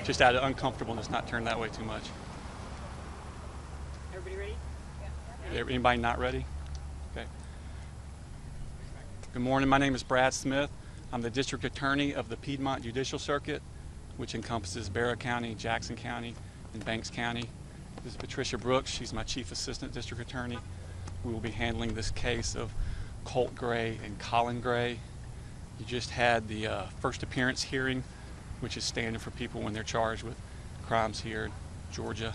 just out of uncomfortableness, not turn that way too much. Everybody ready? Yeah. Anybody not ready? Okay. Good morning. My name is Brad Smith. I'm the District Attorney of the Piedmont Judicial Circuit, which encompasses Barrow County, Jackson County, and Banks County. This is Patricia Brooks. She's my Chief Assistant District Attorney. We will be handling this case of Colt Gray and Colin Gray. You just had the first appearance hearing, which is standard for people when they're charged with crimes here in Georgia.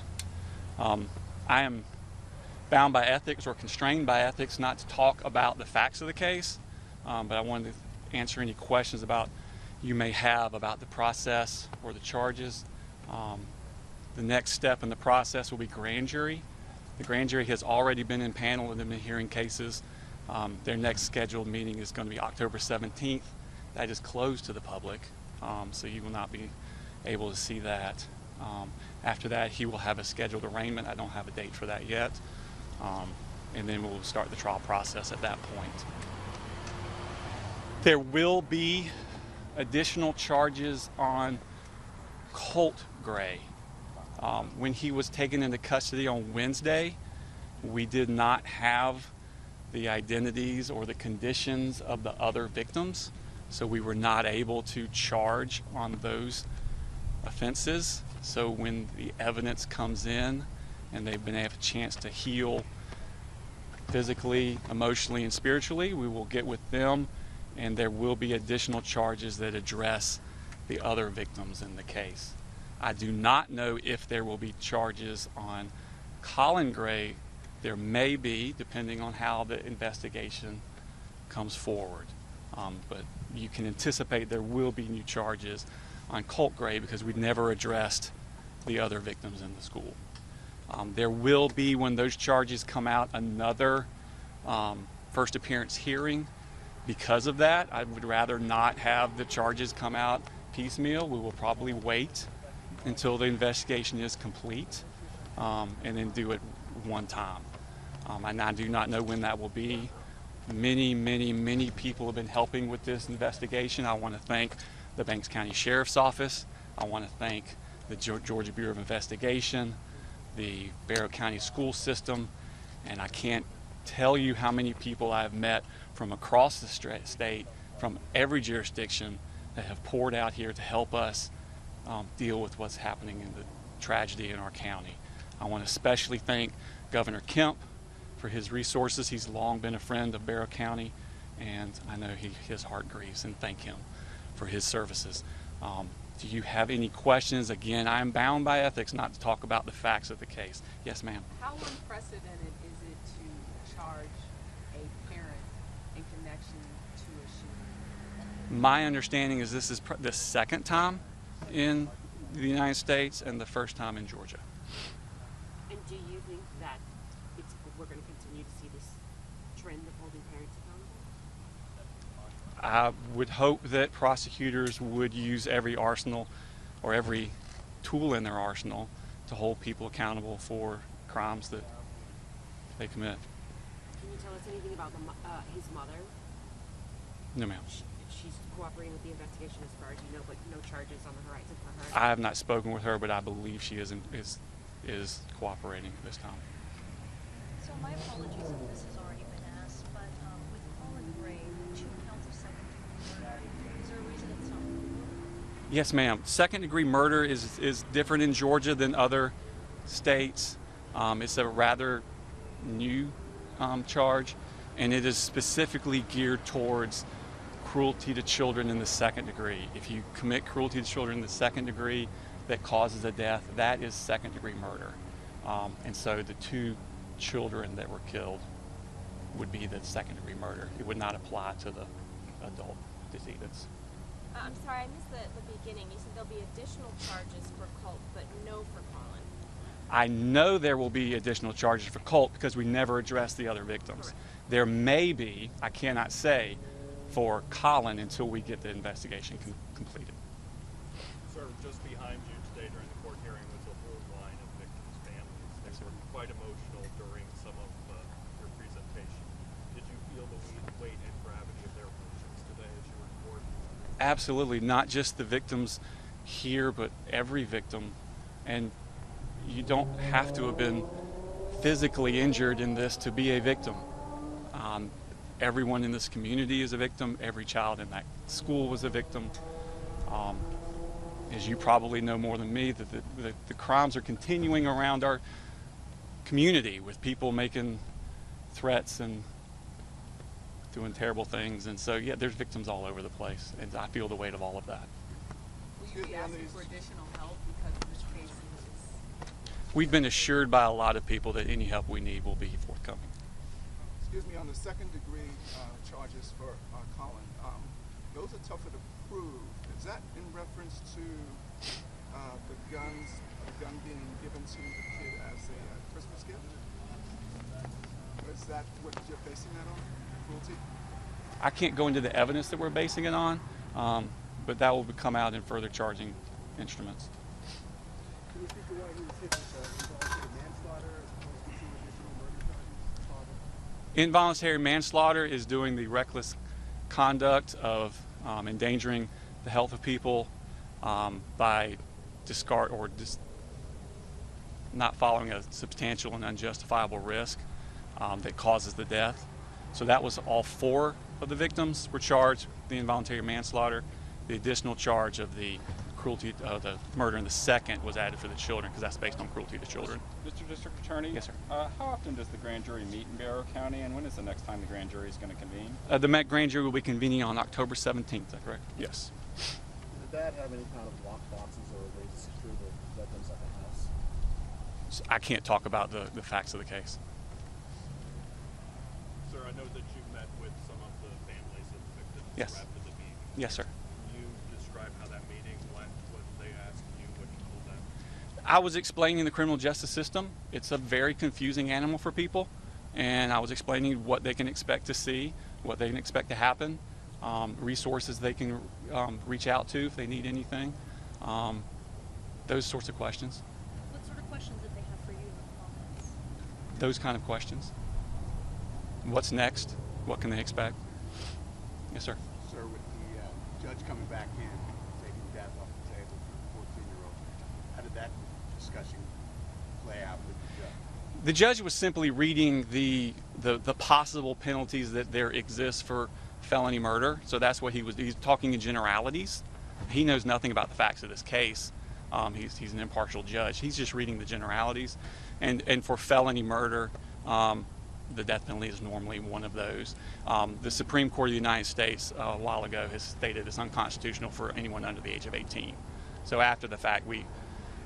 I am bound by ethics or constrained by ethics not to talk about the facts of the case, but I wanted to answer any questions you may have about the process or the charges. The next step in the process will be grand jury. The grand jury has already been in panel and been hearing cases. Their next scheduled meeting is going to be October 17th. That is closed to the public, so you will not be able to see that. After that, he will have a scheduled arraignment. I don't have a date for that yet. And then we'll start the trial process at that point. There will be additional charges on Colt Gray. When he was taken into custody on Wednesday, we did not have the identities or the conditions of the other victims, so we were not able to charge on those offenses. So when the evidence comes in and they've been able a chance to heal physically, emotionally, and spiritually, we will get with them, and there will be additional charges that address the other victims in the case. I do not know if there will be charges on Colin Gray. There may be, depending on how the investigation comes forward. But you can anticipate there will be new charges on Colt Gray because we never addressed the other victims in the school. There will be, when those charges come out, another first appearance hearing. Because of that, I would rather not have the charges come out piecemeal. We will probably wait until the investigation is complete and then do it one time. And I do not know when that will be. Many people have been helping with this investigation. I want to thank the Banks County Sheriff's Office. I want to thank the Georgia Bureau of Investigation, the Barrow County school system, and I can't tell you how many people I've met from across the state, from every jurisdiction, that have poured out here to help us deal with what's happening in the tragedy in our county. I want to especially thank Governor Kemp for his resources. He's long been a friend of Barrow County, and I know his heart grieves, and thank him for his services. Do you have any questions? Again, I am bound by ethics not to talk about the facts of the case. Yes, ma'am. How unprecedented is it to charge a parent in connection to a shooting? My understanding is this is the second time in the United States and the first time in Georgia. And do you think that we're going to continue to see this trend of holding parents accountable? I would hope that prosecutors would use every arsenal or every tool in their arsenal to hold people accountable for crimes that they commit. Can you tell us anything about his mother? No, ma'am. She's cooperating with the investigation as far as you know, but no charges on the horizon for her? I have not spoken with her, but I believe she is cooperating this time. So my apologies if this has already been asked, but with Colin Gray, 2 counts of second-degree murder, is there a reason it's not removed? Yes, ma'am. Second-degree murder is different in Georgia than other states. It's a rather new charge, and it is specifically geared towards cruelty to children in the second degree. If you commit cruelty to children in the second degree that causes a death, that is second-degree murder. And so the 2 children that were killed would be the second-degree murder. It would not apply to the adult decedents. I'm sorry, I missed the beginning. You said there'll be additional charges for Colt, but no for Colin. I know there will be additional charges for Colt because we never addressed the other victims. Correct. There may be, I cannot say, for Colin until we get the investigation completed. Sir, just behind you today during the court hearing was a whole line of victims' families. They were quite emotional during some of your presentation. Did you feel the weight and gravity of their emotions today as you were in court? Absolutely, not just the victims here, but every victim. And you don't have to have been physically injured in this to be a victim. Everyone in this community is a victim. Every child in that school was a victim. As you probably know more than me, that the crimes are continuing around our community, with people making threats and doing terrible things. And so, yeah, there's victims all over the place, and I feel the weight of all of that. Will you be asking for additional help because of this case? We've been assured by a lot of people that any help we need will be forthcoming. Excuse me, on the second-degree charges for Colin, those are tougher to prove. Is that in reference to the gun being given to the kid as a Christmas gift? Is that what you're basing that on? Cruelty? I can't go into the evidence that we're basing it on, but that will come out in further charging instruments. Can you speak to why he was hit with involuntary manslaughter as opposed to two additional murder charges? Involuntary manslaughter is doing the reckless conduct of endangering the health of people by not following a substantial and unjustifiable risk that causes the death. So that was all 4 of the victims were charged with the involuntary manslaughter. The additional charge of the cruelty, the murder in the second, was added for the children because that's based on cruelty to children. Mr. District Attorney? Yes, sir. How often does the grand jury meet in Barrow County, and when is the next time the grand jury is going to convene? The Met grand jury will be convening on October 17th, is that correct? Yes. Does the dad have any kind of lock boxes or a way to secure the victims at the house? So I can't talk about the facts of the case. Sir, I know that you met with some of the families of the victims Yes. after the meeting. Yes, sir. Can you describe how that meeting went, what they asked you, what you told them? I was explaining the criminal justice system. It's a very confusing animal for people, and I was explaining what they can expect to see, what they can expect to happen, resources they can reach out to if they need anything, those sorts of questions. What sort of questions did they have for you in the comments? Those kind of questions. What's next? What can they expect? Yes, sir. Sir, with the judge coming back in, taking death off the table for the 14-year-old, how did that discussion play out with the judge? The judge was simply reading the possible penalties that there exist for felony murder. So that's what he's talking in generalities. He knows nothing about the facts of this case. He's an impartial judge. He's just reading the generalities. And for felony murder, the death penalty is normally one of those. The Supreme Court of the United States a while ago has stated it's unconstitutional for anyone under the age of 18. So after the fact, we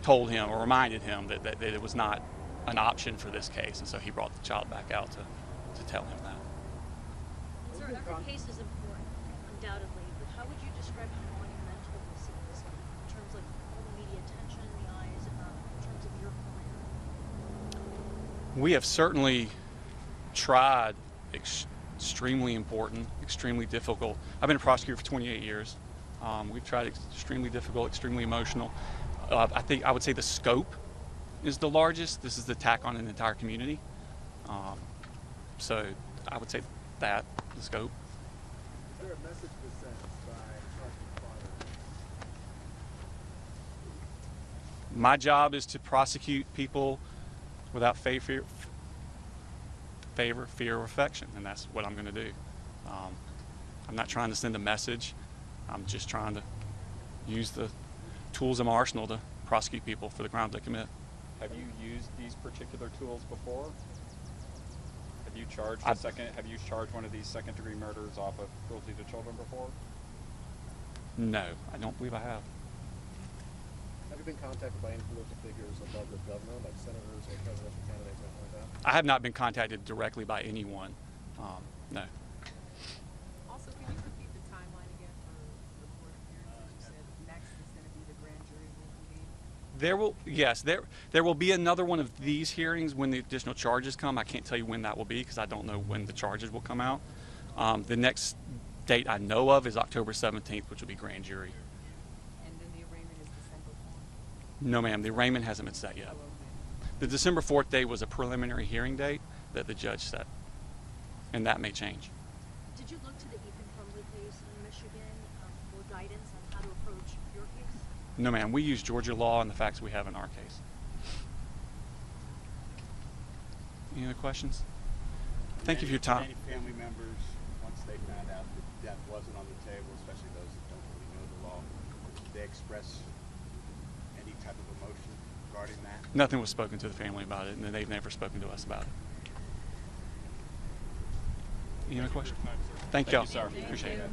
told him or reminded him that it was not an option for this case, and so he brought the child back out to tell him that. Sir, every case is important, undoubtedly, but how would you describe how monumental this is in terms of all the media attention in the eyes, in terms of your career? We have certainly tried extremely important, extremely difficult. I've been a prosecutor for 28 years. We've tried extremely difficult, extremely emotional. I would say the scope is the largest. This is the attack on an entire community. So I would say that, the scope. Is there a message was sent by Sergeant Father? My job is to prosecute people without fear, or affection, and that's what I'm going to do. I'm not trying to send a message. I'm just trying to use the tools in my arsenal to prosecute people for the crimes they commit. Have you used these particular tools before? Have you charged Have you charged one of these second-degree murders off of cruelty to children before? No, I don't believe I have. Have you been contacted by any political figures above the governor, like senators or presidential candidates, anything like that? I have not been contacted directly by anyone. No. Also, can you repeat the timeline again for the court appearances? You said next is going to be the grand jury will convene. There will be another one of these hearings when the additional charges come. I can't tell you when that will be because I don't know when the charges will come out. The next date I know of is October 17th, which will be grand jury. And then the arraignment is December 4th. No, ma'am, the arraignment hasn't been set yet. The December 4th date was a preliminary hearing date that the judge set, and that may change. Did you look to the Ethan Crumbley case in Michigan for guidance on how to approach your case? No, ma'am. We use Georgia law and the facts we have in our case. Any other questions? Thank you for your time. Any family members, once they found out that death wasn't on the table, especially those that don't really know the law, did they express any type of emotion regarding that? Nothing was spoken to the family about it, and they've never spoken to us about it. Any other questions? Thank y'all. Thank you, sir. Appreciate it.